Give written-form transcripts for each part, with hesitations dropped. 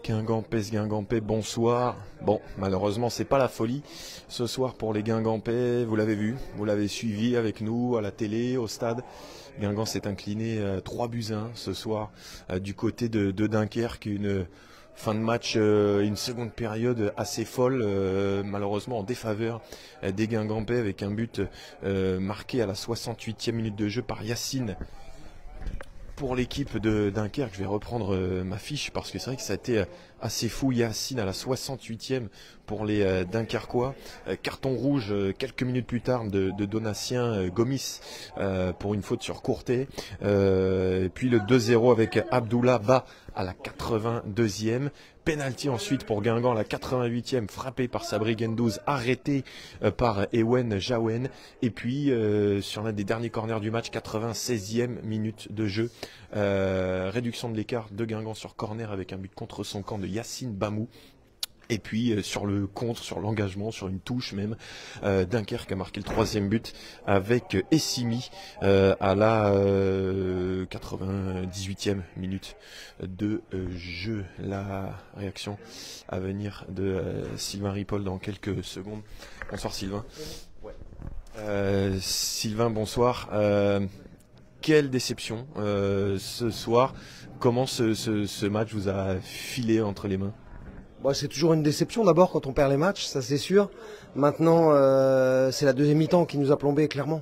Guingampais, Guingampais, bonsoir. Bon, malheureusement, c'est pas la folie ce soir pour les Guingampais. Vous l'avez vu, vous l'avez suivi avec nous à la télé, au stade. Guingamp s'est incliné 3-1 ce soir du côté de Dunkerque. Une fin de match, une seconde période assez folle, malheureusement en défaveur des Guingampais, avec un but marqué à la 68e minute de jeu par Yacine. Pour l'équipe de Dunkerque, je vais reprendre ma fiche parce que c'est vrai que ça a été assez fou. Yacine à la 68e pour les Dunkerquois. Carton rouge quelques minutes plus tard de Donatien Gomis pour une faute sur Courtet. Et puis le 2-0 avec Abdullah Ba à la 82e. Penalty ensuite pour Guingamp à la 88e, frappé par Sabri Gendouz, arrêté par Ewen Jaouen. Et puis sur l'un des derniers corners du match, 96e minute de jeu. Réduction de l'écart de Guingamp sur corner avec un but contre son camp de Yacine Bamou. Et puis sur le contre, sur l'engagement, sur une touche même, Dunkerque a marqué le 3e but avec Essimi à la 98e minute de jeu. La réaction à venir de Sylvain Ripoll dans quelques secondes. Bonsoir Sylvain. Sylvain, bonsoir. Quelle déception ce soir. Comment ce match vous a filé entre les mains? Bon, c'est toujours une déception d'abord quand on perd les matchs, ça c'est sûr. Maintenant, c'est la deuxième mi-temps qui nous a plombé clairement.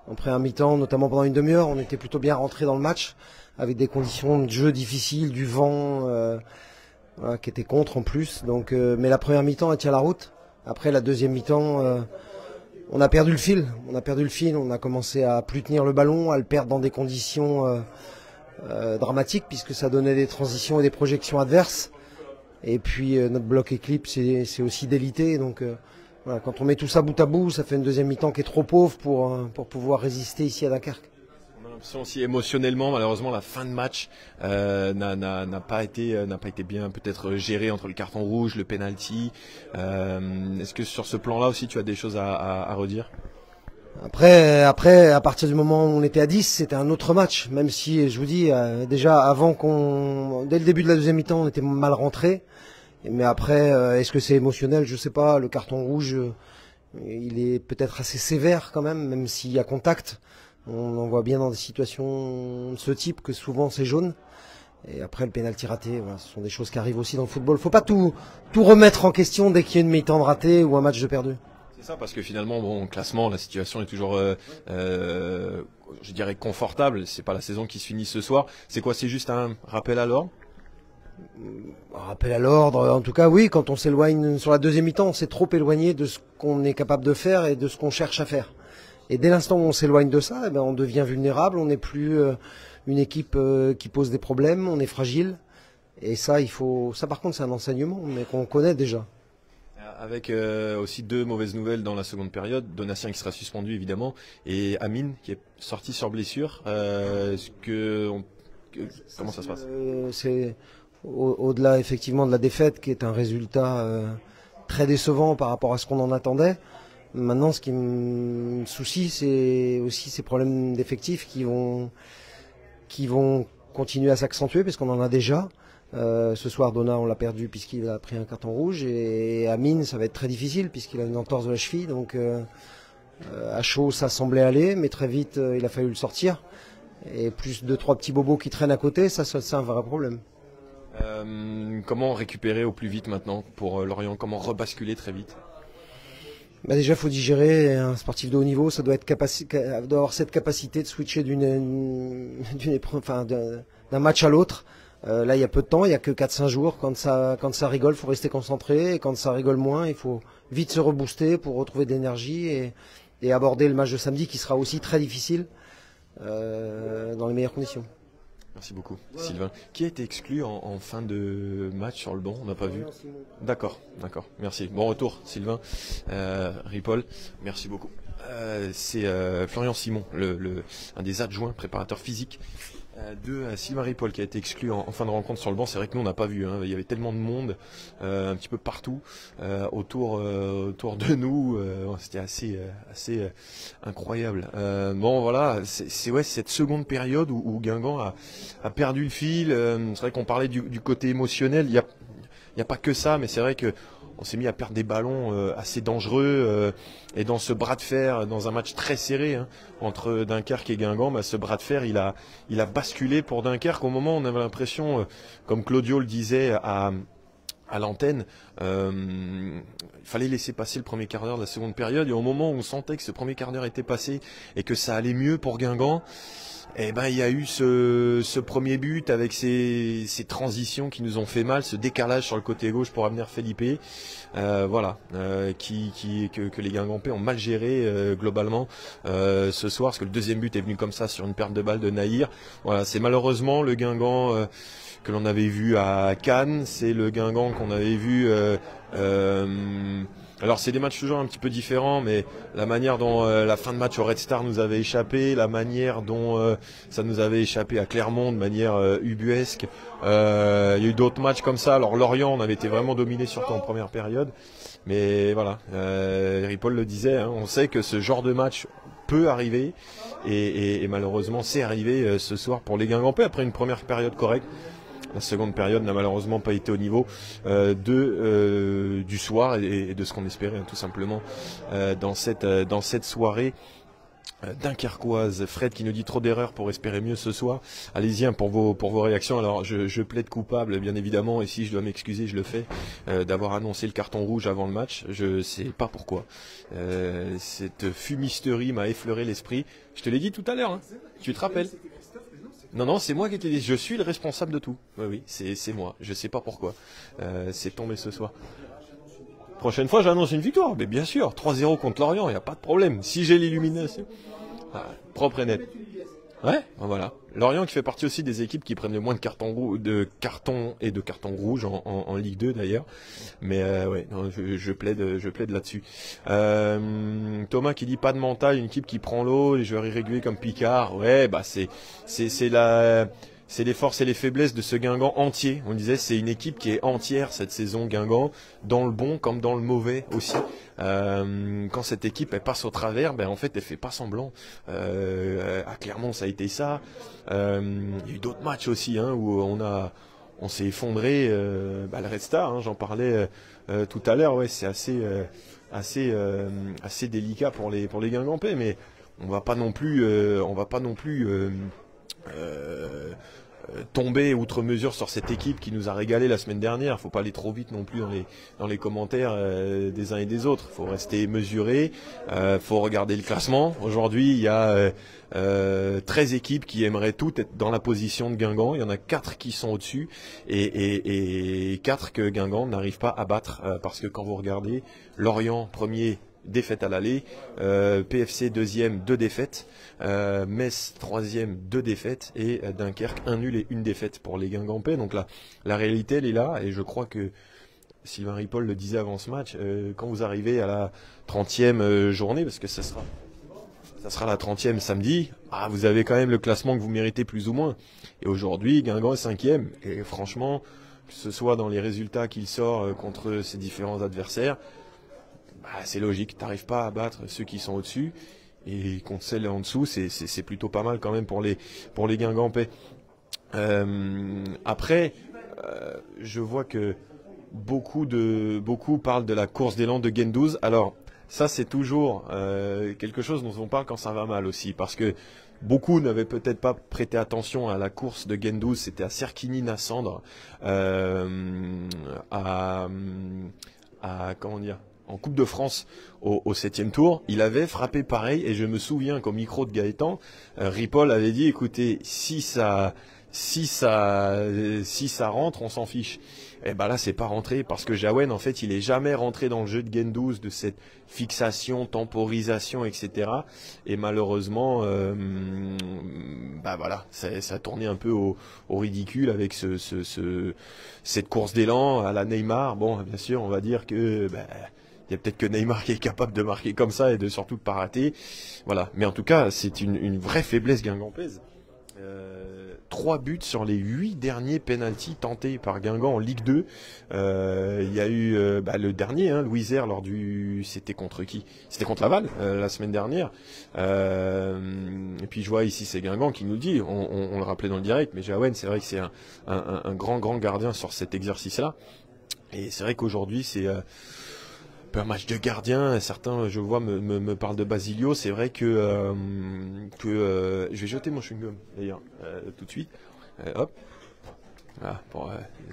En première mi-temps, notamment pendant une demi-heure, on était plutôt bien rentré dans le match, avec des conditions de jeu difficiles, du vent voilà, qui était contre en plus. Donc, mais la première mi-temps, elle tient la route. Après, la deuxième mi-temps, on a perdu le fil. On a commencé à plus tenir le ballon, à le perdre dans des conditions dramatiques, puisque ça donnait des transitions et des projections adverses. Et puis notre bloc équipe c'est aussi délité, donc voilà, quand on met tout ça bout à bout, ça fait une deuxième mi-temps qui est trop pauvre pour pouvoir résister ici à Dunkerque. On a l'impression aussi émotionnellement, malheureusement, la fin de match n'a pas été bien peut-être gérée entre le carton rouge, le penalty. Est-ce que sur ce plan-là aussi tu as des choses à redire? Après, à partir du moment où on était à 10, c'était un autre match. Même si, je vous dis, déjà dès le début de la deuxième mi-temps, on était mal rentré. Mais après, est-ce que c'est émotionnel? Je sais pas. Le carton rouge, il est peut-être assez sévère quand même s'il y a contact. On en voit bien dans des situations de ce type que souvent c'est jaune. Et après le pénalty raté, voilà, ce sont des choses qui arrivent aussi dans le football. Faut pas tout remettre en question dès qu'il y a une mi-temps de raté ou un match de perdu. C'est ça, parce que finalement, bon, classement, la situation est toujours, je dirais, confortable. C'est pas la saison qui se finit ce soir. C'est quoi? C'est juste un rappel à l'ordre? Rappel à l'ordre, en tout cas oui, quand on s'éloigne sur la deuxième mi-temps, on s'est trop éloigné de ce qu'on est capable de faire et de ce qu'on cherche à faire. Et dès l'instant où on s'éloigne de ça, eh ben, on devient vulnérable, on n'est plus une équipe qui pose des problèmes, on est fragile. Et ça, ça par contre c'est un enseignement, mais qu'on connaît déjà. Avec aussi deux mauvaises nouvelles dans la seconde période, Donatien qui sera suspendu évidemment, et Amine qui est sorti sur blessure. Comment ça se passe? C'est au-delà effectivement de la défaite qui est un résultat très décevant par rapport à ce qu'on en attendait. Maintenant, ce qui me soucie, c'est aussi ces problèmes d'effectifs qui vont continuer à s'accentuer parce qu'on en a déjà. Ce soir, Dona, on l'a perdu puisqu'il a pris un carton rouge, et Amine, ça va être très difficile puisqu'il a une entorse de la cheville. Donc à chaud, ça semblait aller, mais très vite, il a fallu le sortir. Et plus 2-3 petits bobos qui traînent à côté, ça c'est un vrai problème. Comment récupérer au plus vite maintenant pour Lorient? Comment rebasculer très vite? Bah déjà, faut digérer. Un sportif de haut niveau, ça doit avoir cette capacité de switcher d'un match à l'autre. Là, il y a peu de temps, il y a que 4-5 jours. Quand ça rigole, faut rester concentré. Et quand ça rigole moins, il faut vite se rebooster pour retrouver de l'énergie et aborder le match de samedi qui sera aussi très difficile dans les meilleures conditions. Merci beaucoup, Sylvain. Qui a été exclu en fin de match sur le banc? On n'a pas vu. D'accord. Merci. Bon retour, Sylvain. Ripoll, merci beaucoup. C'est Florian Simon, un des adjoints préparateurs physiques de Sylvain Ripoll qui a été exclu en fin de rencontre sur le banc. C'est vrai que nous on n'a pas vu, hein. Il y avait tellement de monde un petit peu partout autour de nous, c'était assez incroyable. Bon voilà, c'est cette seconde période où Guingamp a perdu le fil. C'est vrai qu'on parlait du côté émotionnel. a pas que ça, mais c'est vrai que on s'est mis à perdre des ballons assez dangereux et dans ce bras de fer, dans un match très serré hein, entre Dunkerque et Guingamp, ce bras de fer il a basculé pour Dunkerque au moment où on avait l'impression, comme Claudio le disait à l'antenne, il fallait laisser passer le premier quart d'heure de la seconde période et au moment où on sentait que ce premier quart d'heure était passé et que ça allait mieux pour Guingamp, eh ben il y a eu ce premier but avec ces transitions qui nous ont fait mal, ce décalage sur le côté gauche pour amener Felipe, que les Guingampais ont mal géré globalement ce soir, parce que le deuxième but est venu comme ça sur une perte de balle de Nahir. Voilà, c'est malheureusement le Guingamp que l'on avait vu à Cannes, c'est le Guingamp qu'on avait vu alors c'est des matchs toujours un petit peu différents, mais la manière dont la fin de match au Red Star nous avait échappé, la manière dont ça nous avait échappé à Clermont de manière ubuesque. Il y a eu d'autres matchs comme ça. Alors Lorient, on avait été vraiment dominé surtout en première période. Mais voilà, Ripoll le disait, hein, on sait que ce genre de match peut arriver. Et malheureusement, c'est arrivé ce soir pour les Guingampais après une première période correcte. La seconde période n'a malheureusement pas été au niveau du soir et de ce qu'on espérait hein, tout simplement dans cette soirée dunkerquoise. Fred qui nous dit trop d'erreurs pour espérer mieux ce soir. Allez-y hein, pour vos réactions. Alors je plaide coupable bien évidemment et si je dois m'excuser je le fais d'avoir annoncé le carton rouge avant le match. Je sais pas pourquoi. Cette fumisterie m'a effleuré l'esprit. Je te l'ai dit tout à l'heure. Hein. Tu te rappelles? Non, c'est moi qui t'ai dit. Je suis le responsable de tout. Oui, c'est moi. Je sais pas pourquoi. C'est tombé ce soir. Prochaine fois, j'annonce une victoire. Mais bien sûr, 3-0 contre Lorient, il n'y a pas de problème. Si j'ai l'illumination. Propre et net. Ouais, voilà. Lorient qui fait partie aussi des équipes qui prennent le moins de cartons rouges en Ligue 2 d'ailleurs. Mais ouais, non, je plaide là-dessus. Thomas qui dit pas de mental, une équipe qui prend l'eau, les joueurs irréguliers comme Picard. Ouais, bah c'est les forces et les faiblesses de ce Guingamp entier. On disait c'est une équipe qui est entière cette saison Guingamp, dans le bon comme dans le mauvais aussi. Quand cette équipe elle passe au travers, en fait elle fait pas semblant. À Clermont ça a été ça. Il y a eu d'autres matchs aussi hein, où on s'est effondré. Le Red Star, hein, j'en parlais tout à l'heure. Ouais, c'est assez délicat pour les Guingampais, mais on va pas non plus tomber outre mesure sur cette équipe qui nous a régalé la semaine dernière. Faut pas aller trop vite non plus dans les commentaires des uns et des autres. Faut rester mesuré. Faut regarder le classement. Aujourd'hui, il y a 13 équipes qui aimeraient toutes être dans la position de Guingamp. Il y en a 4 qui sont au-dessus et 4 que Guingamp n'arrive pas à battre parce que quand vous regardez Lorient premier, défaite à l'aller, PFC deuxième, 2 défaites, Metz troisième, 2 défaites et Dunkerque 1 nul et 1 défaite pour les Guingampais. Donc la réalité elle est là et je crois que Sylvain Ripoll le disait avant ce match, quand vous arrivez à la 30e journée, parce que ça sera la 30e samedi, vous avez quand même le classement que vous méritez plus ou moins. Et aujourd'hui, Guingamp est 5e et franchement, que ce soit dans les résultats qu'il sort contre ses différents adversaires, c'est logique, t'arrives pas à battre ceux qui sont au-dessus et contre celles en dessous, c'est plutôt pas mal quand même pour les Guingampais. Après, je vois que beaucoup parlent de la course d'élan de Guendouzi. Alors ça c'est toujours quelque chose dont on parle quand ça va mal aussi, parce que beaucoup n'avaient peut-être pas prêté attention à la course de Guendouzi. C'était à Serquigny-Nassandre, comment dire, en Coupe de France au 7e tour, il avait frappé pareil et je me souviens qu'au micro de Gaëtan, Ripoll avait dit écoutez, si ça rentre, on s'en fiche. Et là c'est pas rentré parce que Jaouen en fait il est jamais rentré dans le jeu de Guendouzi, de cette fixation, temporisation, etc. Et malheureusement voilà, ça a tourné un peu au ridicule avec cette course d'élan à la Neymar. Bon, bien sûr on va dire que il y a peut-être que Neymar qui est capable de marquer comme ça et de surtout de pas rater. Voilà. Mais en tout cas, c'est une vraie faiblesse guingampaise. 3 buts sur les 8 derniers pénaltys tentés par Guingamp en Ligue 2. Il y a eu le dernier, Louisère, c'était contre qui? C'était contre Laval la semaine dernière. Et puis je vois ici c'est Guingamp qui nous dit, on le rappelait dans le direct, mais Jaouen, c'est vrai que c'est un grand gardien sur cet exercice-là. Et c'est vrai qu'aujourd'hui, c'est un match de gardien. Certains, je vois, me parlent de Basilio. C'est vrai que je vais jeter mon chewing-gum, d'ailleurs, tout de suite. Hop. Voilà,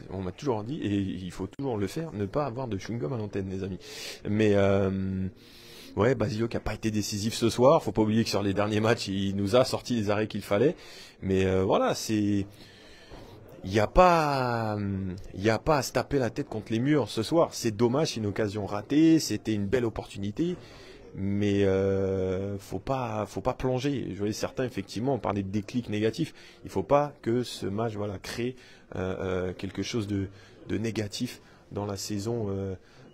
on m'a toujours dit, et il faut toujours le faire, ne pas avoir de chewing-gum à l'antenne, les amis. Mais ouais, Basilio qui n'a pas été décisif ce soir. Faut pas oublier que sur les derniers matchs, il nous a sorti les arrêts qu'il fallait. Mais voilà, il n'y a pas à se taper la tête contre les murs ce soir. C'est dommage, c'est une occasion ratée, c'était une belle opportunité. Mais faut pas plonger. Je voyais certains effectivement parler de déclic négatif. Il faut pas que ce match crée quelque chose de négatif dans la saison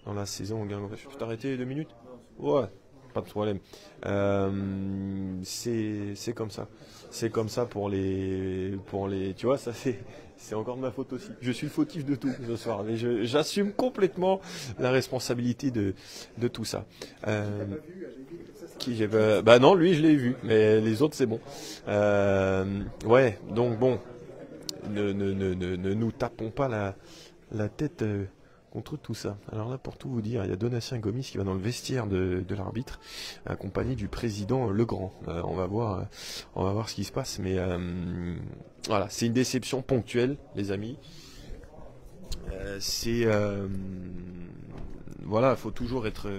Je peux t'arrêter 2 minutes? Ouais, pas de problème. C'est comme ça. C'est comme ça pour les tu vois, ça c'est encore de ma faute aussi. Je suis le fautif de tout ce soir, mais j'assume complètement la responsabilité de tout ça. Bah non, lui je l'ai vu, mais les autres c'est bon. Ouais, donc bon, ne nous tapons pas la tête contre tout ça. Alors là, pour tout vous dire, il y a Donatien Gomis qui va dans le vestiaire de l'arbitre, accompagné du président Legrand. On va voir ce qui se passe, mais voilà, c'est une déception ponctuelle, les amis. Voilà, faut toujours être.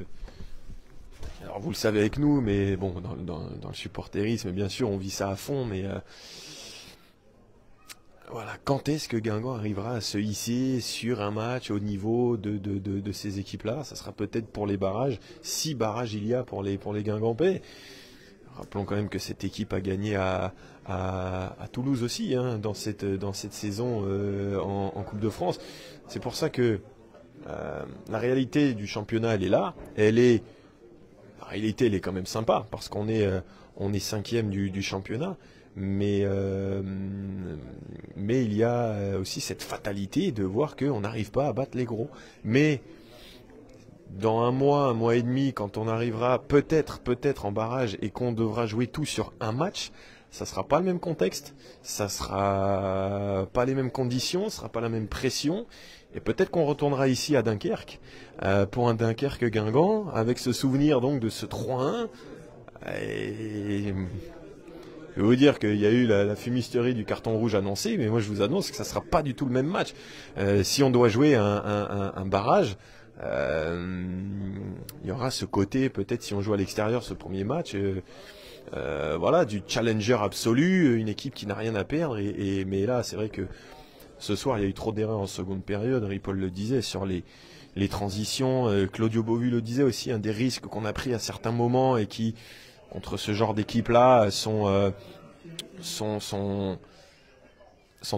Alors vous le savez avec nous, mais bon, dans le supporterisme, bien sûr, on vit ça à fond, mais voilà, quand est-ce que Guingamp arrivera à se hisser sur un match au niveau de ces équipes-là? Ça sera peut-être pour les barrages, si barrages il y a pour les Guingampais. Rappelons quand même que cette équipe a gagné à Toulouse aussi, hein, dans cette saison en Coupe de France. C'est pour ça que la réalité du championnat, elle est là. La réalité, elle est quand même sympa, parce qu'on est 5e du championnat. Mais il y a aussi cette fatalité de voir qu'on n'arrive pas à battre les gros. Mais dans un mois et demi, quand on arrivera peut-être en barrage et qu'on devra jouer tout sur un match, ça sera pas le même contexte, ça sera pas les mêmes conditions, ça sera pas la même pression. Et peut-être qu'on retournera ici à Dunkerque pour un Dunkerque-Guingamp avec ce souvenir donc de ce 3-1. Et je vais vous dire qu'il y a eu la fumisterie du carton rouge annoncé, mais moi je vous annonce que ça sera pas du tout le même match. Si on doit jouer un barrage, il y aura ce côté, peut-être si on joue à l'extérieur ce premier match, voilà, du challenger absolu, une équipe qui n'a rien à perdre. Mais là, c'est vrai que ce soir, il y a eu trop d'erreurs en seconde période. Ripoll le disait sur les transitions. Claudio Bovu le disait aussi, un des risques qu'on a pris à certains moments et qui, contre ce genre d'équipe-là, sont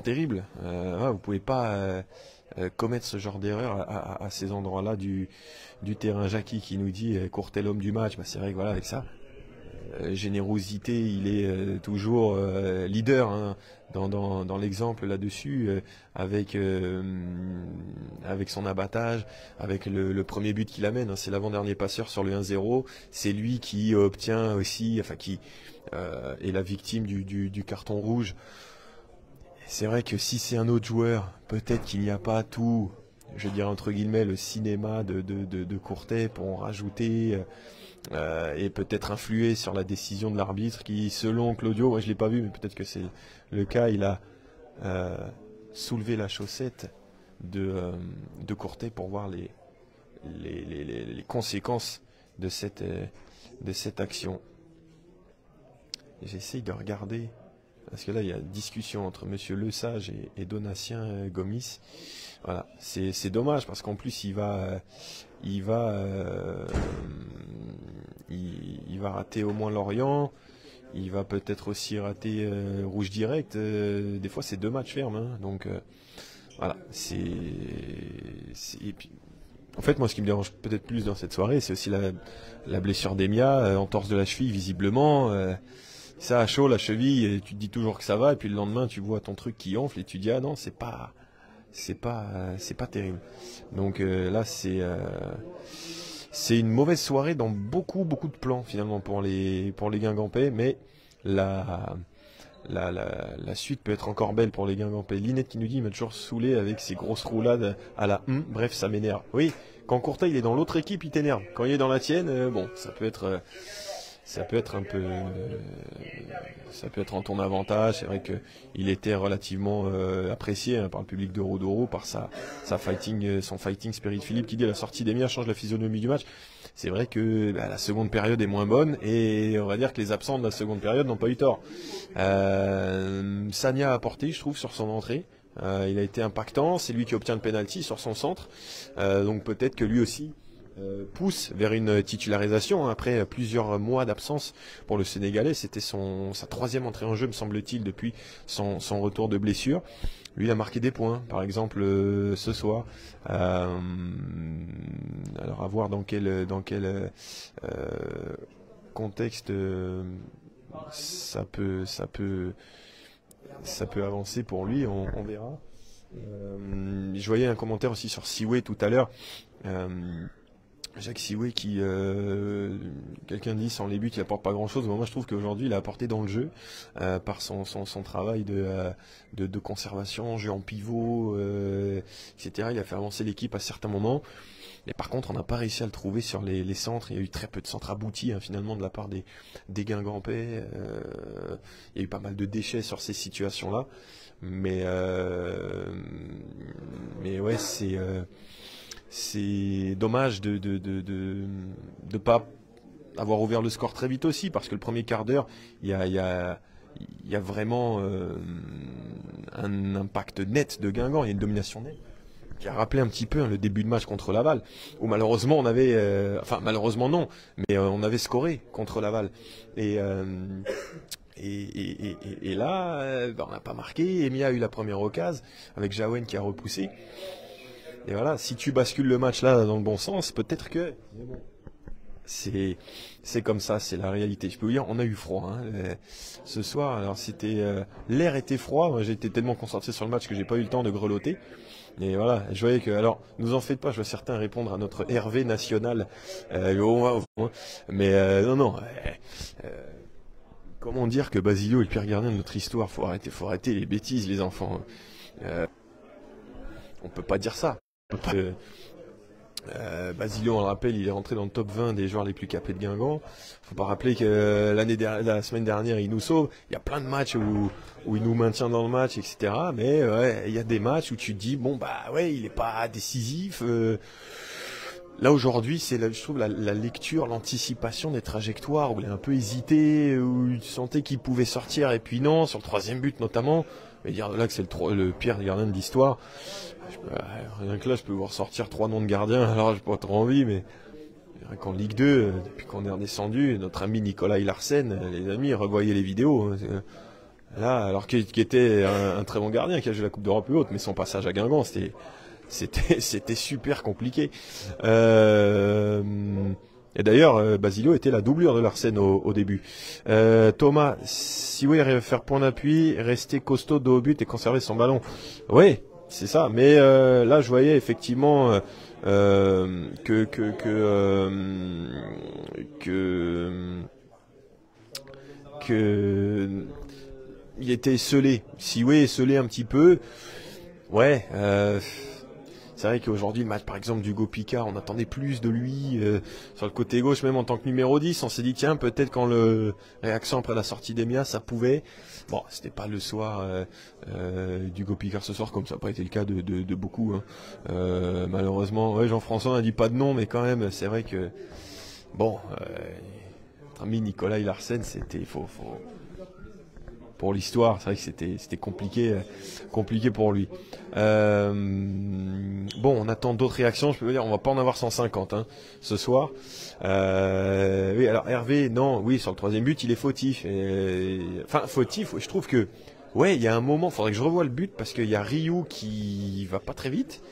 terribles. Vous pouvez pas commettre ce genre d'erreur à ces endroits-là du terrain. Jackie qui nous dit Courtet l'homme du match. Bah, c'est vrai que voilà, avec ça, générosité, il est toujours leader, hein, dans l'exemple là-dessus, avec son abattage, avec le premier but qu'il amène, hein, c'est l'avant-dernier passeur sur le 1-0, c'est lui qui obtient aussi, qui est la victime du carton rouge. C'est vrai que si c'est un autre joueur, peut-être qu'il n'y a pas tout, je dirais entre guillemets, le cinéma de Courtet pour en rajouter et peut-être influer sur la décision de l'arbitre qui, selon Claudio, moi je l'ai pas vu, mais peut-être que c'est le cas, il a soulevé la chaussette de Courtet pour voir les conséquences de cette action. J'essaye de regarder, parce que là il y a discussion entre Monsieur Lesage et Donatien Gomis. Voilà, c'est dommage parce qu'en plus il va rater au moins Lorient. Il va peut-être aussi rater rouge direct. Des fois c'est 2 matchs fermes, hein, donc voilà. Et puis, en fait, moi, ce qui me dérange peut-être plus dans cette soirée, c'est aussi la blessure d'Emia, entorse de la cheville visiblement. Ça à chaud, la cheville, et tu te dis toujours que ça va, et puis le lendemain, tu vois ton truc qui enfle, et tu dis ah non, c'est pas terrible. Donc là, c'est une mauvaise soirée dans beaucoup de plans finalement pour les Guingampais, mais la la suite peut être encore belle pour les Guingampais. Linette qui nous dit il m'a toujours saoulé avec ses grosses roulades à la bref, ça m'énerve. Oui, quand Courtet il est dans l'autre équipe, il t'énerve. Quand il est dans la tienne, bon, ça peut être un peu, ça peut être en ton avantage. C'est vrai que il était relativement apprécié par le public de Rodoro, par son fighting spirit. Philippe qui dit la sortie d'Emia change la physionomie du match. C'est vrai que la seconde période est moins bonne et on va dire que les absents de la seconde période n'ont pas eu tort. Sagna a apporté, je trouve, sur son entrée. Il a été impactant, c'est lui qui obtient le penalty sur son centre. Donc peut-être que lui aussi pousse vers une titularisation après plusieurs mois d'absence pour le Sénégalais. C'était sa 3e entrée en jeu, me semble-t-il, depuis son retour de blessure. Lui, il a marqué des points, par exemple ce soir. Alors à voir dans quel contexte ça peut avancer pour lui. On verra. Je voyais un commentaire aussi sur Siwe tout à l'heure. Jacques Siwe qui, quelqu'un dit sans les buts il apporte pas grand chose. Moi je trouve qu'aujourd'hui il a apporté dans le jeu par son travail de conservation, jeu en pivot, etc. Il a fait avancer l'équipe à certains moments. Mais par contre on n'a pas réussi à le trouver sur les centres. Il y a eu très peu de centres aboutis finalement de la part des Guingampais. Il y a eu pas mal de déchets sur ces situations-là. Mais ouais, c'est dommage de pas avoir ouvert le score très vite aussi, parce que le premier quart d'heure, il y a vraiment un impact net de Guingamp, il y a une domination nette qui a rappelé un petit peu le début de match contre Laval, où malheureusement on avait, malheureusement non, mais on avait scoré contre Laval. Et là, on n'a pas marqué. Emia a eu la première occasion avec Jaouen qui a repoussé. Et voilà, si tu bascules le match là dans le bon sens, peut-être que c'est comme ça, c'est la réalité. Je peux vous dire, on a eu froid ce soir. Alors l'air était froid. Moi, j'ai été tellement concentré sur le match que j'ai pas eu le temps de grelotter. Et voilà, je voyais que, alors, nous en faites pas, je vois certains répondre à notre Hervé national. Mais non. Comment dire que Basilio est le pire gardien de notre histoire? Faut arrêter les bêtises, les enfants. On peut pas dire ça. Basilio, on le rappelle, il est rentré dans le top 20 des joueurs les plus capés de Guingamp. Faut pas rappeler que la semaine dernière, il nous sauve. Il y a plein de matchs où il nous maintient dans le match, etc. Mais il y a des matchs où tu te dis, il est pas décisif. Là aujourd'hui, c'est je trouve la lecture, l'anticipation des trajectoires où il a un peu hésité, où il sentait qu'il pouvait sortir et puis non, sur le 3e but notamment. Mais dire là que c'est le pire gardien de l'histoire. Rien que là, je peux vous ressortir 3 noms de gardiens. Alors j'ai pas trop envie, mais qu'en Ligue 2, depuis qu'on est redescendu, notre ami Nicolas Larsen, les amis, revoyez les vidéos. Là, alors qu'il était un très bon gardien, qui a joué la Coupe d'Europe et autres, mais son passage à Guingamp, c'était super compliqué. Et d'ailleurs, Basilio était la doublure de Larsen au début. Thomas, si oui, faire point d'appui, rester costaud dos au but et conserver son ballon. Oui, c'est ça. Mais là, je voyais effectivement que il était esselé. Si oui, esselé un petit peu. Ouais. C'est vrai qu'aujourd'hui, le match, par exemple, d'Hugo Picard, on attendait plus de lui sur le côté gauche, même en tant que numéro 10. On s'est dit, tiens, peut-être quand le réaction après la sortie d'Emia, ça pouvait. Bon, c'était pas le soir d'Hugo Picard ce soir, comme ça n'a pas été le cas de beaucoup. Malheureusement, ouais, Jean-François n'a dit pas de nom, mais quand même, c'est vrai que, bon, notre ami Nicolas Larsen, c'était... Pour l'histoire, c'est vrai que c'était compliqué pour lui. Bon, on attend d'autres réactions. Je peux vous dire, on va pas en avoir 150 ce soir. Oui, alors Hervé, non, oui, sur le 3e but, il est fautif. Fautif. Je trouve que, ouais, il y a un moment, faudrait que je revoie le but parce qu'il y a Ryu qui va pas très vite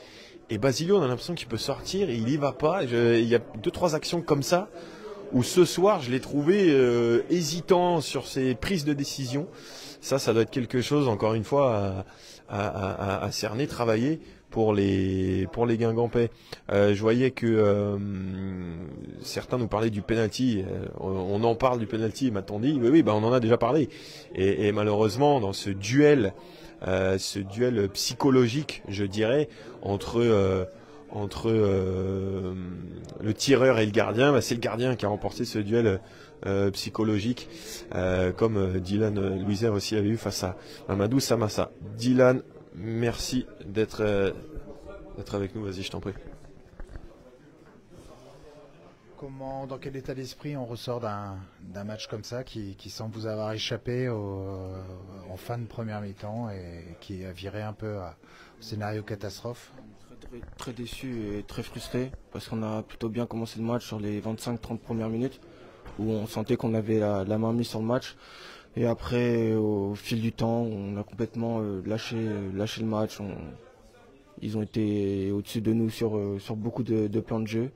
et Basilio, on a l'impression qu'il peut sortir et il y va pas. Il y a 2-3 actions comme ça où ce soir, je l'ai trouvé hésitant sur ses prises de décision. Ça doit être quelque chose, encore une fois, à cerner, travailler pour les Guingampais. Je voyais que certains nous parlaient du penalty. On en parle du penalty, m'a-t-on dit. Oui, bah, on en a déjà parlé. Et malheureusement, dans ce duel psychologique, je dirais, entre le tireur et le gardien, bah, c'est le gardien qui a remporté ce duel psychologique, comme Dylan Louiser aussi avait eu face à Mamadou Samassa. Dylan, merci d'être avec nous, vas-y, je t'en prie. Dans quel état d'esprit on ressort d'un match comme ça qui semble vous avoir échappé en fin de première mi-temps et qui a viré un peu au scénario catastrophe? Très déçu et très frustré parce qu'on a plutôt bien commencé le match sur les 25-30 premières minutes où on sentait qu'on avait la main mise sur le match. Et après, au fil du temps, on a complètement lâché le match. Ils ont été au-dessus de nous sur beaucoup de plans de jeu.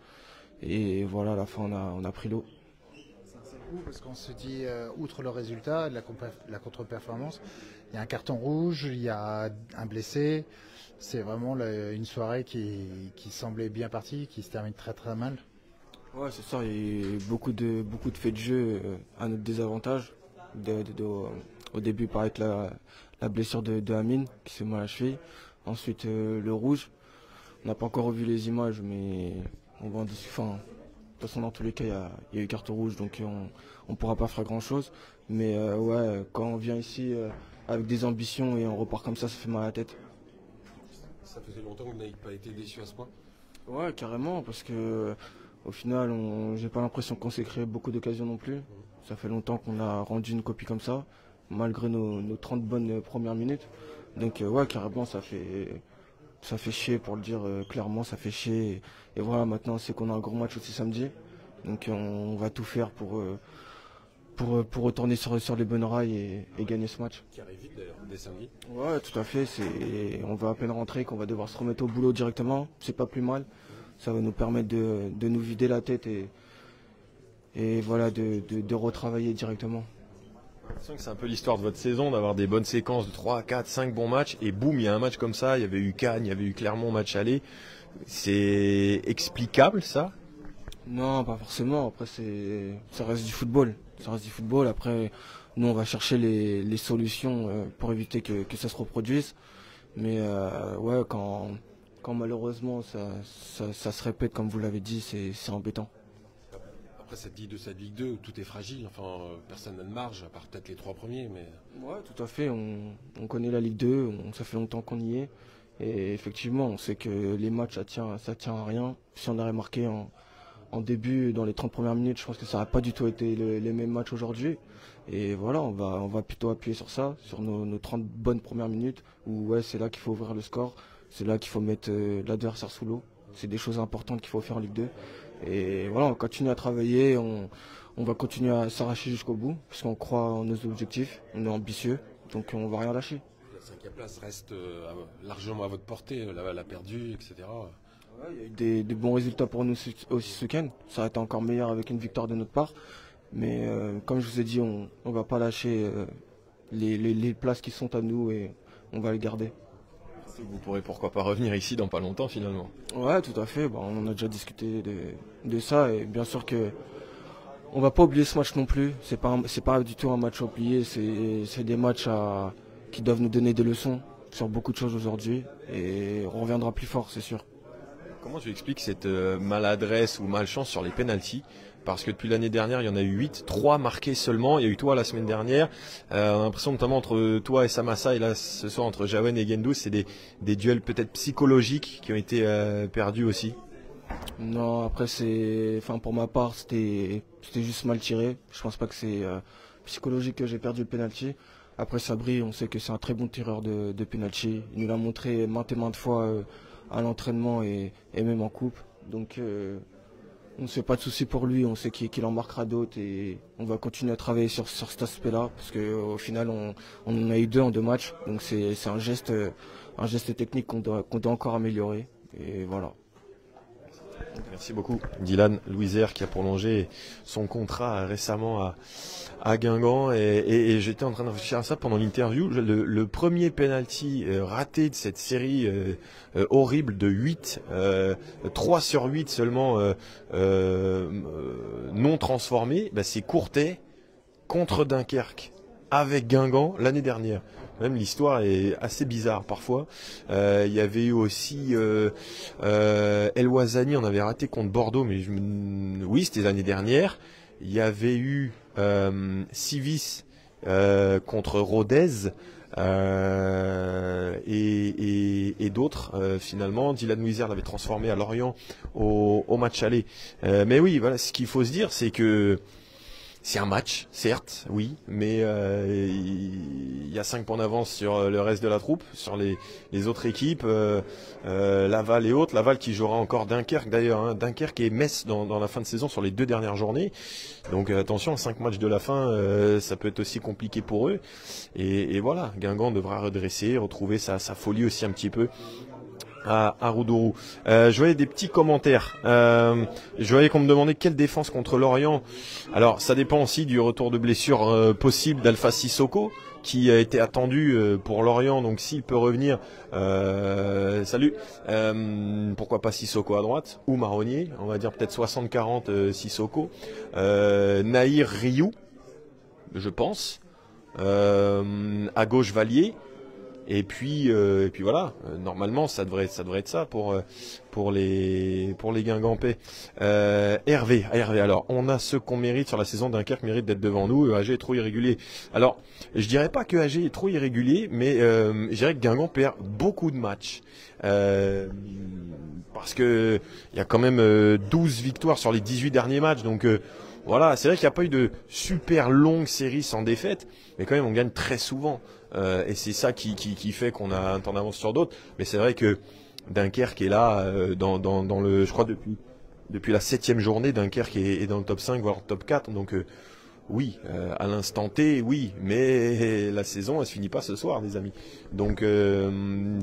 Et voilà, à la fin, on a pris l'eau. Parce qu'on se dit, outre le résultat, la contre-performance, il y a un carton rouge, il y a un blessé. C'est vraiment une soirée qui semblait bien partie, qui se termine très très mal. Ouais, c'est ça, il y a eu beaucoup de faits de jeu à notre désavantage. Au début, pareil, avec la blessure de Amine qui s'est mal à la cheville. Ensuite, le rouge. On n'a pas encore revu les images, mais on va en discuter. Enfin, de toute façon, dans tous les cas, il y a eu carton rouge, donc on ne pourra pas faire grand-chose. Mais ouais, quand on vient ici avec des ambitions et on repart comme ça fait mal à la tête. Ça faisait longtemps que vous n'avez pas été déçu à ce point? Ouais, carrément, parce que au final, j'ai pas l'impression qu'on s'est créé beaucoup d'occasions non plus. Ça fait longtemps qu'on a rendu une copie comme ça, malgré nos 30 bonnes premières minutes. Donc ouais, carrément, ça fait chier pour le dire clairement, ça fait chier. Et voilà, maintenant, c'est qu'on a un gros match aussi samedi. Donc on va tout faire pour retourner sur les bonnes rails et gagner ce match. Qui arrive vite d'ailleurs, dès samedi. Ouais, tout à fait. On va à peine rentrer, qu'on va devoir se remettre au boulot directement. C'est pas plus mal. Ça va nous permettre de nous vider la tête et voilà, de retravailler directement. C'est un peu l'histoire de votre saison, d'avoir des bonnes séquences de 3, 4, 5 bons matchs, et boum, il y a un match comme ça, il y avait eu Cannes, il y avait eu Clermont match aller. C'est explicable ça? Non, pas forcément. Après, ça reste du football. Ça reste du football. Après, nous, on va chercher les solutions pour éviter que ça se reproduise. Mais ouais, quand malheureusement ça se répète, comme vous l'avez dit, c'est embêtant. Après cette Ligue 2 où tout est fragile, enfin personne n'a de marge, à part peut-être les 3 premiers. Mais... Ouais, tout à fait. On connaît la Ligue 2, ça fait longtemps qu'on y est. Et effectivement, on sait que les matchs, ça tient à rien. Si on avait marqué en début, dans les 30 premières minutes, je pense que ça n'aurait pas du tout été les mêmes matchs aujourd'hui. Et voilà, on va plutôt appuyer sur ça, sur nos 30 bonnes premières minutes, où ouais, c'est là qu'il faut ouvrir le score, c'est là qu'il faut mettre l'adversaire sous l'eau. C'est des choses importantes qu'il faut faire en Ligue 2. Et voilà, on continue à travailler, on va continuer à s'arracher jusqu'au bout, puisqu'on croit en nos objectifs, on est ambitieux, donc on va rien lâcher. La 5e place reste largement à votre portée, la perdue, etc. Ouais, il y a eu des bons résultats pour nous aussi ce week-end. Ça aurait été encore meilleur avec une victoire de notre part. Mais comme je vous ai dit, on ne va pas lâcher les places qui sont à nous et on va les garder. Vous pourrez pourquoi pas revenir ici dans pas longtemps finalement. Ouais, tout à fait. Bah, on en a déjà discuté de ça. Et bien sûr que on va pas oublier ce match non plus. C'est pas du tout un match à oublier. C'est des matchs qui doivent nous donner des leçons sur beaucoup de choses aujourd'hui. Et on reviendra plus fort, c'est sûr. Comment tu expliques cette maladresse ou malchance sur les pénaltys? Parce que depuis l'année dernière, il y en a eu 8, 3 marqués seulement. Il y a eu toi la semaine dernière. On a l'impression notamment entre toi et Samassa, et là ce soir entre Jawen et Gendous, c'est des duels peut-être psychologiques qui ont été perdus aussi. Non, après pour ma part, c'était juste mal tiré. Je pense pas que c'est psychologique que j'ai perdu le penalty. Après Sabri, on sait que c'est un très bon tireur de penalty. Il nous l'a montré maintes et maintes fois à l'entraînement et même en coupe. Donc on ne se fait pas de soucis pour lui, on sait qu'il en marquera d'autres et on va continuer à travailler sur cet aspect-là parce qu'au final on en a eu 2 en 2 matchs. Donc c'est un geste technique qu'on doit encore améliorer. Et voilà. Merci beaucoup. Dylan Louisère qui a prolongé son contrat récemment à Guingamp et j'étais en train de réfléchir à ça pendant l'interview. Le premier penalty raté de cette série horrible de 8, 3 sur 8 seulement non transformés, bah, c'est Courtet contre Dunkerque avec Guingamp l'année dernière. Même l'histoire est assez bizarre parfois. Il y avait eu aussi El Ouazani, on avait raté contre Bordeaux, mais oui, c'était l'année dernière. Il y avait eu Civis contre Rodez et d'autres. Finalement, Dylan Louisère l'avait transformé à Lorient au match aller. Mais oui, voilà, ce qu'il faut se dire, c'est que c'est un match, certes, oui, mais il y a 5 points d'avance sur le reste de la troupe, sur les autres équipes, Laval et autres. Laval qui jouera encore Dunkerque d'ailleurs, hein. Dunkerque et Metz dans la fin de saison sur les 2 dernières journées. Donc attention, 5 matchs de la fin, ça peut être aussi compliqué pour eux. Et voilà, Guingamp devra redresser, retrouver sa folie aussi un petit peu à Roudourou. Je voyais des petits commentaires. Je voyais qu'on me demandait quelle défense contre Lorient. Alors ça dépend aussi du retour de blessure possible d'Alpha Sissoko qui a été attendu pour Lorient. Donc s'il peut revenir, salut. Pourquoi pas Sissoko à droite ou Marronnier. On va dire peut-être 60-40 Sissoko. Nahir Rioux, je pense. À gauche Vallier. Et puis voilà, normalement ça devrait être ça pour les Guingampais. Hervé, alors on a ce qu'on mérite sur la saison. Dunkerque mérite d'être devant nous. AG est trop irrégulier. Alors je dirais pas que AG est trop irrégulier, mais je dirais que Guingamp perd beaucoup de matchs. Parce que il y a quand même 12 victoires sur les 18 derniers matchs, donc voilà, c'est vrai qu'il n'y a pas eu de super longue série sans défaite, mais quand même on gagne très souvent. Et c'est ça qui fait qu'on a un temps d'avance sur d'autres. Mais c'est vrai que Dunkerque est là dans le, je crois depuis la 7e journée, Dunkerque est dans le top 5 voire le top 4. Donc oui, à l'instant T, oui, mais la saison elle se finit pas ce soir, les amis. Donc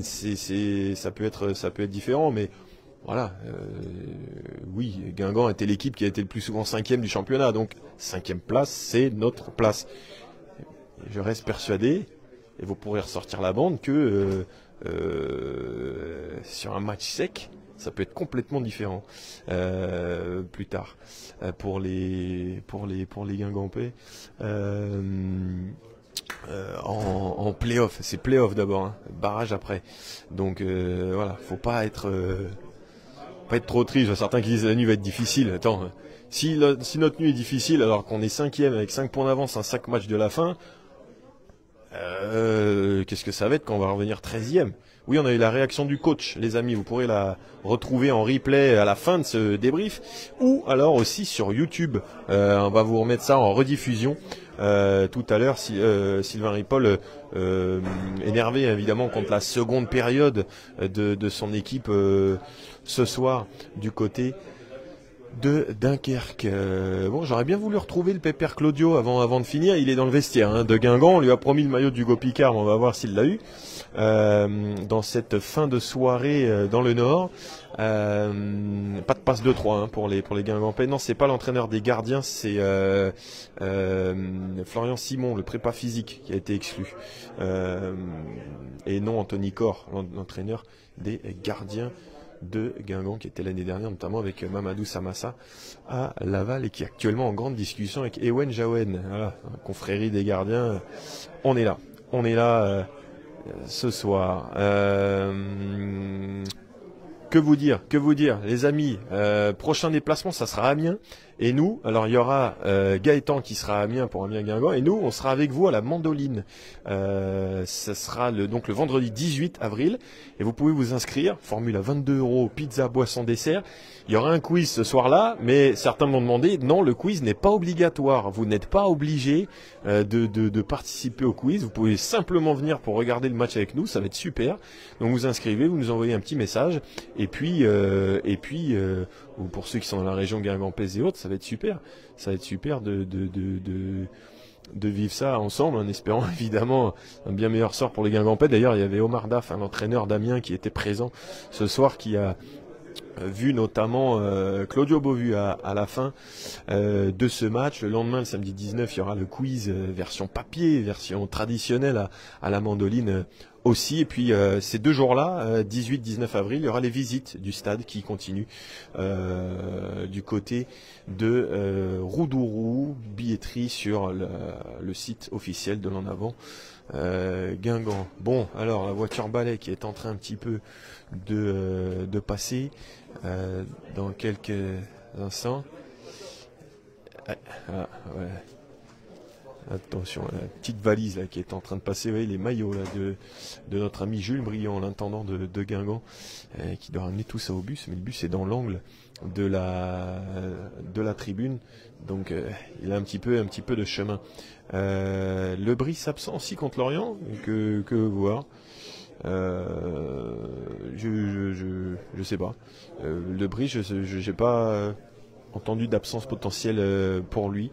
ça peut être différent, mais voilà, oui, Guingamp était l'équipe qui a été le plus souvent 5e du championnat, donc 5e place, c'est notre place. Je reste persuadé, et vous pourrez ressortir la bande, que sur un match sec, ça peut être complètement différent plus tard pour les Guingampais. En play-off, c'est play-off d'abord, hein, barrage après. Donc voilà, faut pas être trop triste. Certains qui disent la nuit va être difficile. Attends, si notre nuit est difficile alors qu'on est 5e avec 5 points d'avance à 5 matchs de la fin, qu'est-ce que ça va être quand on va revenir 13e? Oui, on a eu la réaction du coach, les amis. Vous pourrez la retrouver en replay à la fin de ce débrief, ou alors aussi sur YouTube. On va vous remettre ça en rediffusion tout à l'heure. Sylvain Ripoll, énervé évidemment contre la seconde période de son équipe ce soir du côté de Dunkerque. Bon, j'aurais bien voulu retrouver le pépère Claudio avant de finir. Il est dans le vestiaire, hein, de Guingamp. On lui a promis le maillot d'Hugo Picard, mais on va voir s'il l'a eu dans cette fin de soirée dans le Nord. Pas de passe de 3 hein, pour les Guingampais. Non, c'est pas l'entraîneur des gardiens, c'est Florian Simon, le prépa physique, qui a été exclu. Et non Anthony Corr, l'entraîneur des gardiens de Guingamp, qui était l'année dernière notamment avec Mamadou Samassa à Laval et qui est actuellement en grande discussion avec Ewen Jaouen. Voilà, confrérie des gardiens. On est là ce soir. Que vous dire, les amis. Prochain déplacement, ça sera Amiens. Et nous, alors il y aura Gaëtan qui sera à Amiens pour Amiens Guingamp, et nous, on sera avec vous à la Mandoline. Ça sera donc le vendredi 18 avril, et vous pouvez vous inscrire. Formule à 22 €, pizza, boisson, dessert. Il y aura un quiz ce soir-là, mais certains m'ont demandé, non, le quiz n'est pas obligatoire. Vous n'êtes pas obligé de participer au quiz. Vous pouvez simplement venir pour regarder le match avec nous, ça va être super. Donc vous inscrivez, vous nous envoyez un petit message, et puis ou pour ceux qui sont dans la région guingampaise et autres, ça va être super. Ça va être super de vivre ça ensemble, en espérant évidemment un bien meilleur sort pour les Guingampais. D'ailleurs, il y avait Omar Daf, un entraîneur d'Amiens, qui était présent ce soir, qui a vu notamment Claudio Beauvu à la fin de ce match. Le lendemain, le samedi 19, il y aura le quiz version papier, version traditionnelle à la mandoline aussi. Et puis ces 2 jours-là, 18-19 avril, il y aura les visites du stade qui continuent du côté de Roudourou, billetterie sur le site officiel de l'En Avant Guingamp. Bon, alors la voiture balai qui est en train un petit peu de passer dans quelques instants. Ah, ouais. Attention, la petite valise là qui est en train de passer, vous voyez les maillots là, de notre ami Jules Briand, l'intendant de Guingamp, qui doit ramener tout ça au bus, mais le bus est dans l'angle de la tribune, donc il a un petit peu de chemin. Le Brie s'absent aussi contre Lorient, que voir. Je sais pas. Le Brie, j'ai pas entendu d'absence potentielle pour lui.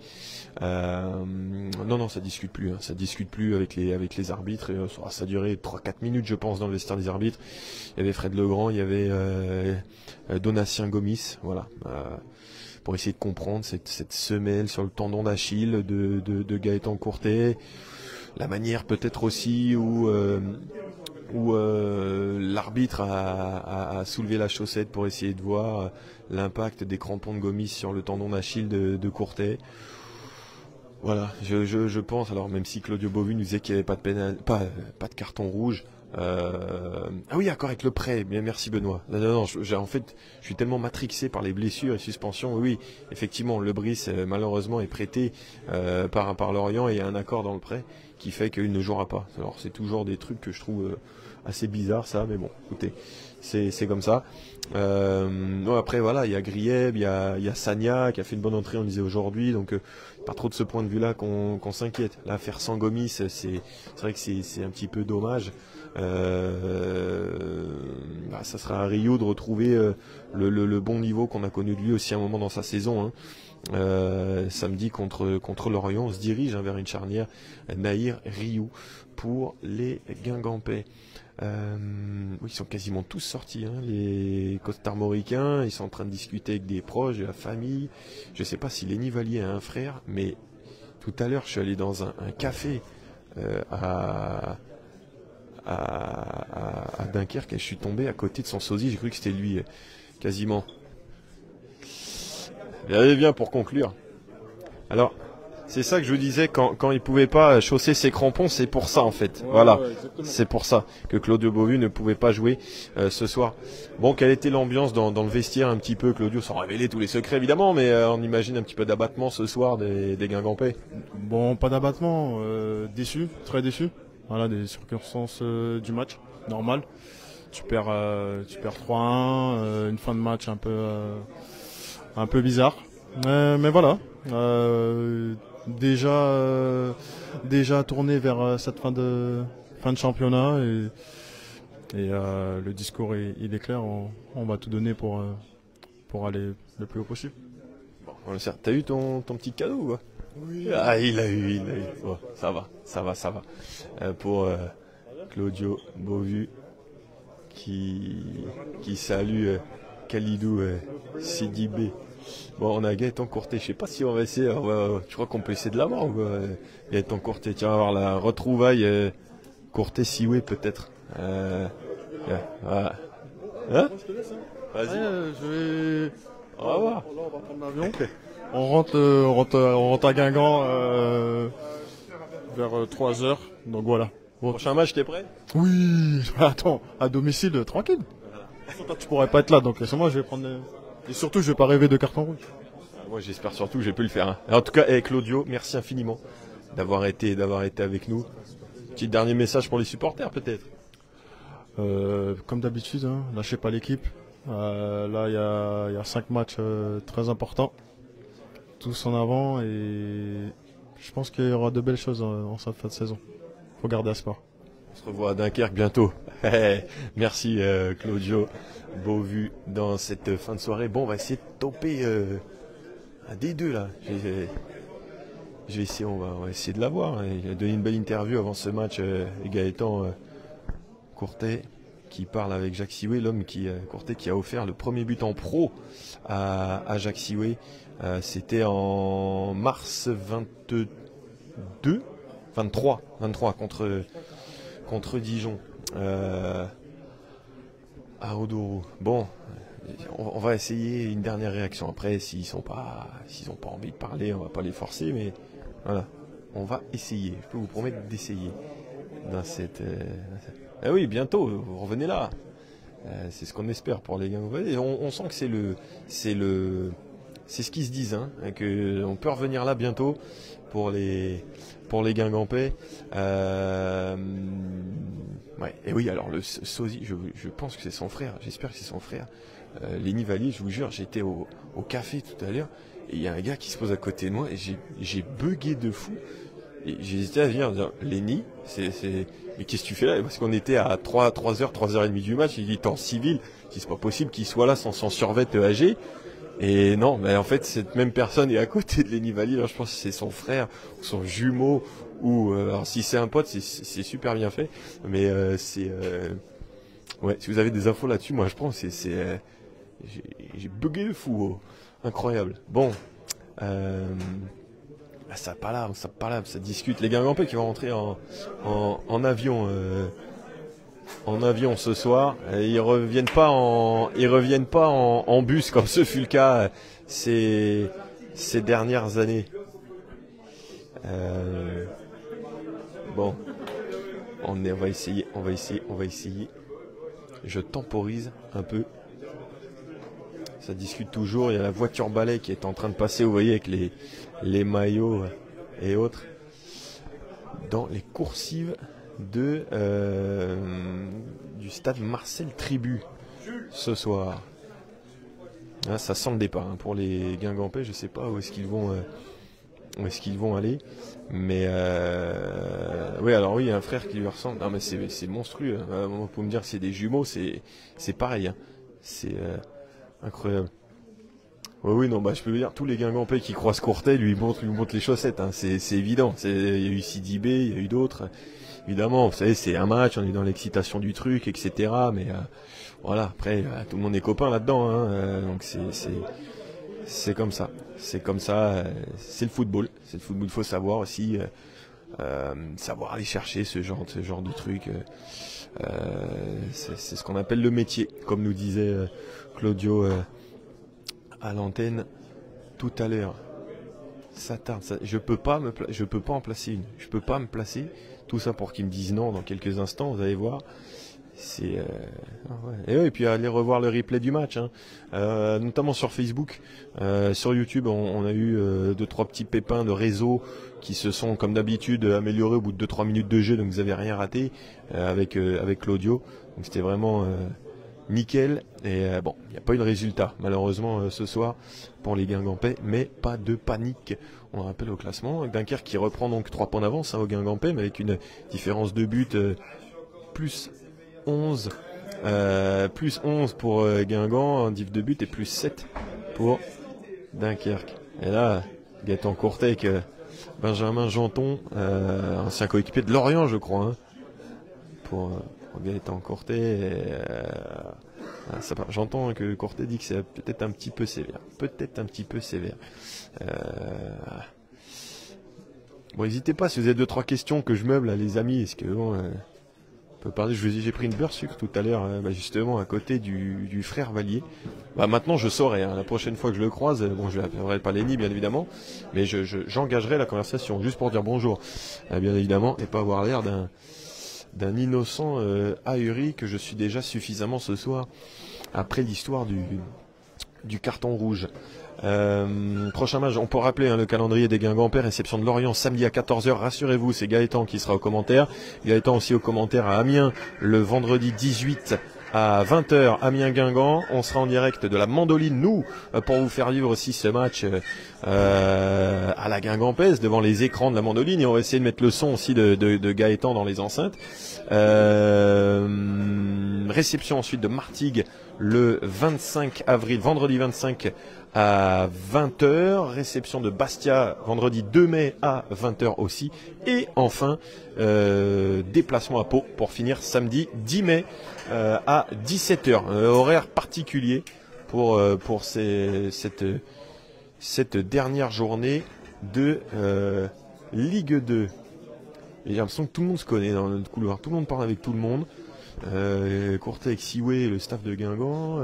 Non, ça discute plus. Hein. Ça discute plus avec les arbitres. Et, ça a duré 3-4 minutes, je pense, dans le vestiaire des arbitres. Il y avait Fred Legrand, il y avait Donatien Gomis, voilà, pour essayer de comprendre cette semelle sur le tendon d'Achille de Gaëtan Courtet. La manière peut-être aussi où l'arbitre a soulevé la chaussette pour essayer de voir l'impact des crampons de Gomis sur le tendon d'Achille de Courtet. Voilà, je pense, alors même si Claudio Beauvu nous disait qu'il n'y avait pas de carton rouge. Ah oui, d'accord, avec le prêt, bien merci Benoît. Non, en fait, je suis tellement matrixé par les blessures et suspensions. Oui, effectivement, le Brice malheureusement est prêté par Lorient et il y a un accord dans le prêt qui fait qu'il ne jouera pas. Alors c'est toujours des trucs que je trouve assez bizarres ça, mais bon, écoutez, c'est comme ça. Non, après voilà, il y a Grieb, il y a Sagna qui a fait une bonne entrée, on disait aujourd'hui, donc pas trop de ce point de vue-là qu'on s'inquiète. L'affaire sans Gomis, c'est vrai que c'est un petit peu dommage. Ça sera à Rio de retrouver le bon niveau qu'on a connu de lui aussi à un moment dans sa saison. Samedi contre Lorient, on se dirige vers une charnière Nahir-Rioux pour les Guingampais. Ils sont quasiment tous sortis, les costarmoricains. Ils sont en train de discuter avec des proches, de la famille. Je ne sais pas si Lenny Valier a un frère, mais tout à l'heure je suis allé dans un café à Dunkerque et je suis tombé à côté de son sosie. J'ai cru que c'était lui quasiment. Allez, bien pour conclure. Alors, c'est ça que je vous disais, quand il pouvait pas chausser ses crampons, c'est pour ça en fait. Ouais, voilà, ouais, c'est pour ça que Claudio Beauvu ne pouvait pas jouer ce soir. Bon, quelle était l'ambiance dans le vestiaire un petit peu, Claudio, sans révéler tous les secrets évidemment, mais on imagine un petit peu d'abattement ce soir des Guingampais. Bon, pas d'abattement, déçu, très déçu. Voilà, des circonstances du match, normal. Tu perds 3-1, une fin de match un peu bizarre. Mais voilà, déjà tourné vers cette fin de championnat et le discours il est clair. On va tout donner pour aller le plus haut possible. Bon, t'as eu ton petit cadeau ou quoi? Oui. Ah, il a eu. Bon, ça va. Pour Claudio Beauvu qui salue Khalidou Sidibé. Bon, on a Gaëtan Courtet. Je sais pas si on va essayer. Je crois qu'on peut essayer de l'avoir. Gaëtan Courtet, tiens, on va voir la retrouvaille. Courtet Sioué peut-être. Voilà. Hein? Vas-y. Je vais. On va voir. Là, on va prendre l'avion. On rentre à Guingamp vers 3h. Donc voilà. Bon. Prochain match, t'es prêt? Oui. Attends, à domicile, tranquille. Toi, tu pourrais pas être là, donc c'est moi, je vais prendre. Et surtout, je vais pas rêver de carton rouge. Moi, j'espère surtout que j'ai pu le faire. En tout cas, Claudio, merci infiniment d'avoir été avec nous. Petit dernier message pour les supporters, peut-être. Comme d'habitude, lâchez pas l'équipe. Là, il y a 5 matchs très importants, tous en avant, et je pense qu'il y aura de belles choses en cette fin de saison. Faut garder espoir. On se revoit à Dunkerque bientôt. Merci Claudio Beauvu dans cette fin de soirée. Bon, on va essayer de toper un des deux là. Je vais essayer, on va essayer de l'avoir. Il a donné une belle interview avant ce match. Gaëtan Courtet qui parle avec Jacques Sioué, l'homme Courtet qui a offert le premier but en pro à Jacques Sioué. C'était en mars 23 contre Dijon. À Odourou. Bon, on va essayer une dernière réaction. Après, s'ils n'ont pas envie de parler, on va pas les forcer, mais voilà, on va essayer. Je peux vous promettre d'essayer dans cette. Ah oui, bientôt, vous revenez là. C'est ce qu'on espère pour les Guingampais. On sent que c'est ce qu'ils se disent, hein, que on peut revenir là bientôt pour les Guingampais. Ouais. Et oui, alors le sosie, je pense que c'est son frère. J'espère que c'est son frère. Lenny Valier, je vous jure, j'étais au café tout à l'heure et il y a un gars qui se pose à côté de moi et j'ai bugué de fou. Et j'ai hésité à venir dire Lenny, mais qu'est-ce que tu fais là? Parce qu'on était à 3h30 du match. Il dit t'es en civil, c'est pas possible qu'il soit là sans survêt EAG. Et non, mais en fait cette même personne est à côté de Lenny Valier. Alors je pense que c'est son frère ou son jumeau. Ou alors si c'est un pote, c'est super bien fait. Mais ouais, si vous avez des infos là-dessus, moi je pense que j'ai bugué le fou, incroyable. Bon, ça parle, ça discute. Les Guingampais qui vont rentrer en avion, ce soir. Ils reviennent pas en bus comme ce fut le cas ces dernières années. Bon, on va essayer. Je temporise un peu. Ça discute toujours. Il y a la voiture balai qui est en train de passer, vous voyez, avec les maillots et autres. Dans les coursives du stade Marcel Tribut ce soir. Ah, ça sent le départ hein, pour les Guingampais. Je ne sais pas où est-ce qu'ils vont aller. Mais oui, alors oui, il y a un frère qui lui ressemble. Non mais c'est monstrueux. Vous pouvez me dire que c'est des jumeaux, c'est pareil. Hein. C'est incroyable. Oui, non, je peux vous dire, tous les Guingampais qui croisent Courtet lui montrent les chaussettes. Hein. C'est évident. Il y a eu Sidibé, il y a eu d'autres. Évidemment, vous savez, c'est un match, on est dans l'excitation du truc, etc. Mais voilà, après, tout le monde est copain là-dedans. Hein. Donc c'est comme ça. C'est comme ça. C'est le football. C'est le football. Il faut savoir aussi savoir aller chercher ce genre de truc. C'est ce qu'on appelle le métier, comme nous disait Claudio à l'antenne tout à l'heure. Ça tarde. Je peux pas en placer une. Je peux pas me placer. Tout ça pour qu'ils me disent non dans quelques instants. Vous allez voir. C'est ouais. Et puis aller revoir le replay du match, hein. Notamment sur Facebook, sur YouTube, on a eu 2-3 petits pépins de réseau qui se sont comme d'habitude améliorés au bout de 2-3 minutes de jeu, donc vous avez rien raté avec l'audio. Donc c'était vraiment nickel. Et bon, il n'y a pas eu de résultat malheureusement ce soir pour les Guingampais, mais pas de panique. On rappelle au classement, Dunkerque qui reprend donc 3 points d'avance aux Guingampais, mais avec une différence de but plus 11 pour Guingamp, un diff de but, et plus 7 pour Dunkerque. Et là, Gaëtan Courtet avec Benjamin Janton, ancien coéquipier de Lorient, je crois, hein, pour Gaëtan Courtet. J'entends que Courtet dit que c'est peut-être un petit peu sévère. Bon, n'hésitez pas si vous avez 2-3 questions que je meuble, là, les amis. Est-ce que bon, on peut parler? J'ai pris une beurre sucre tout à l'heure, justement à côté du frère Valier. Maintenant je saurai, hein, la prochaine fois que je le croise, bon, je l'appellerai pas Lenny bien évidemment, mais j'engagerai la conversation juste pour dire bonjour, bien évidemment, et pas avoir l'air d'un innocent ahuri que je suis déjà suffisamment ce soir après l'histoire du carton rouge. Prochain match, on peut rappeler le calendrier des Guingampais, réception de Lorient samedi à 14h, rassurez-vous, c'est Gaëtan qui sera au commentaire. Gaëtan aussi au commentaire à Amiens le vendredi 18 à 20h, Amiens-Guingamp. On sera en direct de la Mandoline, nous, pour vous faire vivre aussi ce match à la Guingampaise, devant les écrans de la Mandoline, et on va essayer de mettre le son aussi de Gaëtan dans les enceintes. Réception ensuite de Martigues le 25 avril, vendredi 25 à 20h, réception de Bastia vendredi 2 mai à 20h aussi, et enfin déplacement à Pau pour finir samedi 10 mai à 17h. Horaire particulier pour cette dernière journée de Ligue 2. Et j'ai l'impression que tout le monde se connaît dans le couloir, tout le monde parle avec tout le monde. Courtet avec Sioué, le staff de Guingamp.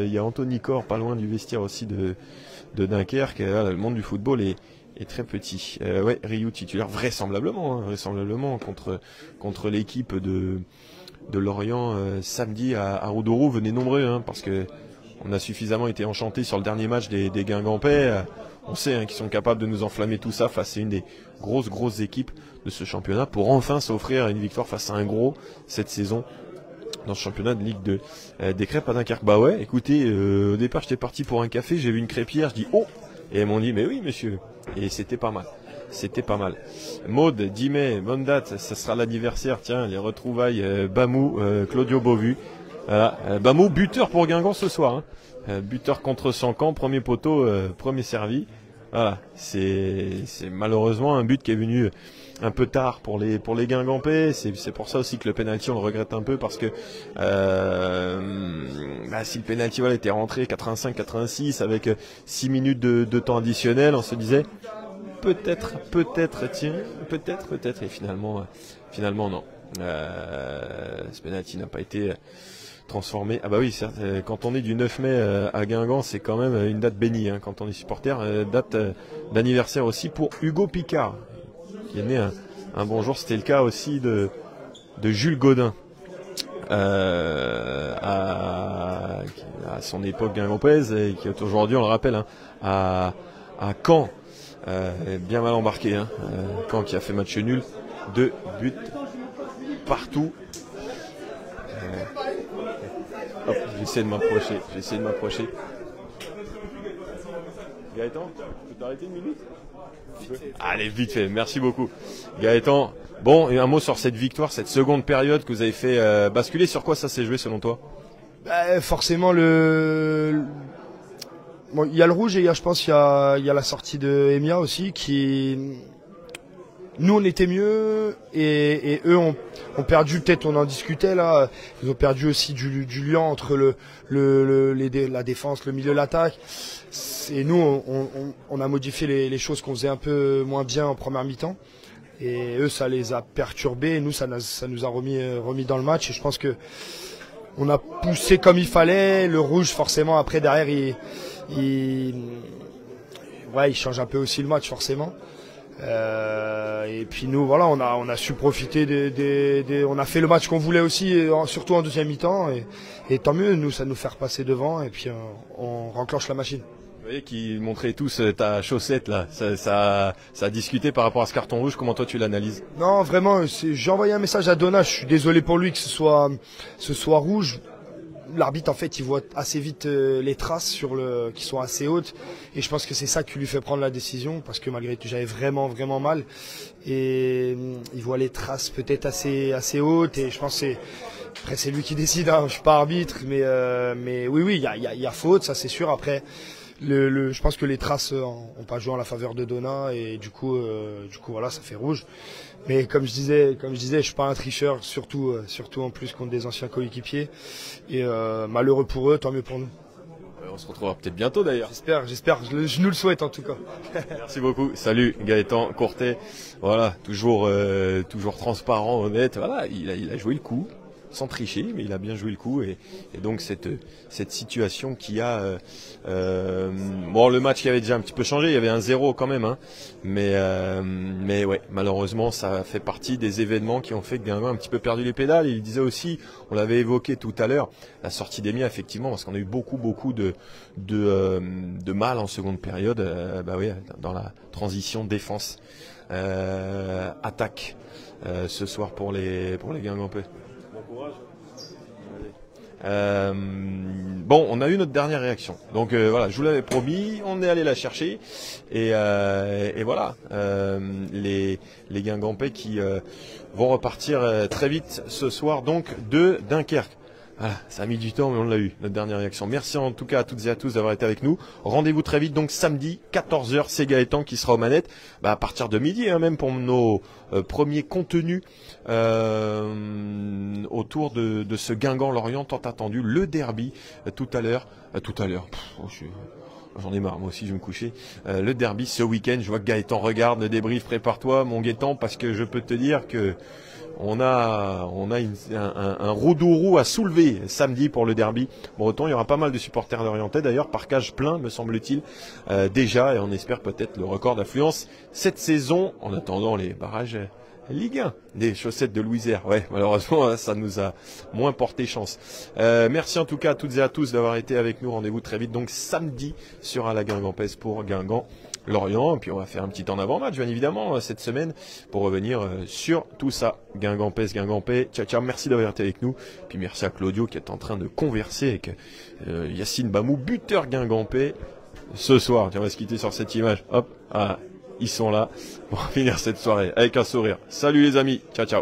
Il y a Anthony Corr pas loin du vestiaire aussi de Dunkerque. Le monde du football est très petit. Ouais, Ryu titulaire vraisemblablement contre l'équipe de Lorient samedi à Roudourou. Venez nombreux parce que on a suffisamment été enchantés sur le dernier match des Guingampais. On sait qu'ils sont capables de nous enflammer tout ça face à une des grosses équipes de ce championnat pour enfin s'offrir une victoire face à un gros cette saison dans ce championnat de Ligue 2. Des crêpes à Dunkerque, bah ouais, écoutez, au départ j'étais parti pour un café, j'ai vu une crêpière, je dis oh, et ils m'ont dit mais oui monsieur, et c'était pas mal. C'était pas mal. Maud, 10 mai, bonne date, ça sera l'anniversaire, tiens, les retrouvailles Bamou, Claudio Beauvu. Voilà, Bamou, buteur pour Guingamp ce soir. Buteur contre son camp, premier poteau, premier servi. Voilà, c'est malheureusement un but qui est venu un peu tard pour les Guingampais. C'est pour ça aussi que le penalty on le regrette un peu parce que si le penalty était rentré 85-86 avec 6 minutes de temps additionnel, on se disait peut-être et finalement non. Ce penalty n'a pas été transformé. Ah bah oui, certes, quand on est du 9 mai à Guingamp, c'est quand même une date bénie quand on est supporter. Date d'anniversaire aussi pour Hugo Picard, qui est né un bon jour. C'était le cas aussi de Jules Godin à son époque guingampaise et qui est aujourd'hui, on le rappelle, à Caen, bien mal embarqué. Caen qui a fait match nul, 2 buts partout. Hop, j'essaie de m'approcher. Gaëtan, tu peux t'arrêter une minute ? Allez, vite fait, merci beaucoup. Gaëtan, bon, et un mot sur cette victoire, cette seconde période que vous avez fait basculer. Sur quoi ça s'est joué selon toi ? Forcément, il y a le rouge et je pense il y a la sortie de Emia aussi qui... Nous on était mieux et eux ont perdu, peut-être on en discutait là, ils ont perdu aussi du lien entre la défense, le milieu, l'attaque. Et nous on a modifié les choses qu'on faisait un peu moins bien en première mi-temps. Et eux ça les a perturbés et nous ça nous a remis dans le match. Et je pense que on a poussé comme il fallait. Le rouge forcément après derrière il change un peu aussi le match forcément. Et puis nous voilà on a su profiter on a fait le match qu'on voulait aussi surtout en deuxième mi-temps et tant mieux, nous ça nous fait repasser devant et puis on renclenche la machine. Vous voyez qu'ils montraient tous ta chaussette là, ça a discuté par rapport à ce carton rouge, comment toi tu l'analyses ? Non vraiment, j'ai envoyé un message à Donat, je suis désolé pour lui que ce soit rouge. L'arbitre en fait il voit assez vite les traces qui sont assez hautes et je pense que c'est ça qui lui fait prendre la décision parce que malgré tout j'avais vraiment mal et il voit les traces peut-être assez hautes et je pense que après c'est lui qui décide, je suis pas arbitre mais oui il y a faute, ça c'est sûr. Après je pense que les traces ont pas joué en la faveur de Donat et du coup voilà ça fait rouge. Mais comme je disais, je suis pas un tricheur, surtout en plus contre des anciens coéquipiers. Et malheureux pour eux, tant mieux pour nous. On se retrouvera peut-être bientôt d'ailleurs. J'espère, je nous le souhaite en tout cas. Merci beaucoup. Salut Gaëtan Courtet. Voilà, toujours transparent, honnête. Voilà, il a joué le coup. Sans tricher, mais il a bien joué le coup et donc cette situation qui a le match qui avait déjà un petit peu changé, il y avait un 0 quand même, mais ouais, malheureusement ça fait partie des événements qui ont fait que Guingamp a un petit peu perdu les pédales. Il disait aussi, on l'avait évoqué tout à l'heure, la sortie d'Emia effectivement parce qu'on a eu beaucoup de mal en seconde période, dans la transition défense attaque ce soir pour les Guingampais. On a eu notre dernière réaction. Donc voilà, je vous l'avais promis, on est allé la chercher et voilà, les Guingampais qui vont repartir très vite ce soir donc de Dunkerque. Voilà, ça a mis du temps, mais on l'a eu, notre dernière réaction. Merci en tout cas à toutes et à tous d'avoir été avec nous. Rendez-vous très vite, donc samedi, 14h, c'est Gaëtan qui sera aux manettes. À partir de midi, même pour nos premiers contenus autour de ce Guingamp-Lorient tant attendu, le derby, tout à l'heure. J'en ai marre, moi aussi je vais me coucher. Le derby ce week-end, je vois que Gaëtan regarde le débrief, prépare-toi mon Gaëtan, parce que je peux te dire que on a un roue à soulever samedi pour le derby breton. Il y aura pas mal de supporters lorientais d'ailleurs, parcage plein me semble-t-il déjà, et on espère peut-être le record d'affluence cette saison en attendant les barrages Ligue 1, des chaussettes de Louisère. Ouais, malheureusement, ça nous a moins porté chance. Merci en tout cas à toutes et à tous d'avoir été avec nous. Rendez-vous très vite, donc samedi sur la Guingampaise pour Guingamp-Lorient. Et puis on va faire un petit en avant-match, bien évidemment, cette semaine pour revenir sur tout ça. Guingampaise, Guingampais. Ciao, ciao. Merci d'avoir été avec nous. Puis merci à Claudio qui est en train de converser avec Yacine Bamou, buteur guingampais. Ce soir, on va se quitter sur cette image. Hop, ils sont là pour finir cette soirée avec un sourire. Salut les amis, ciao ciao.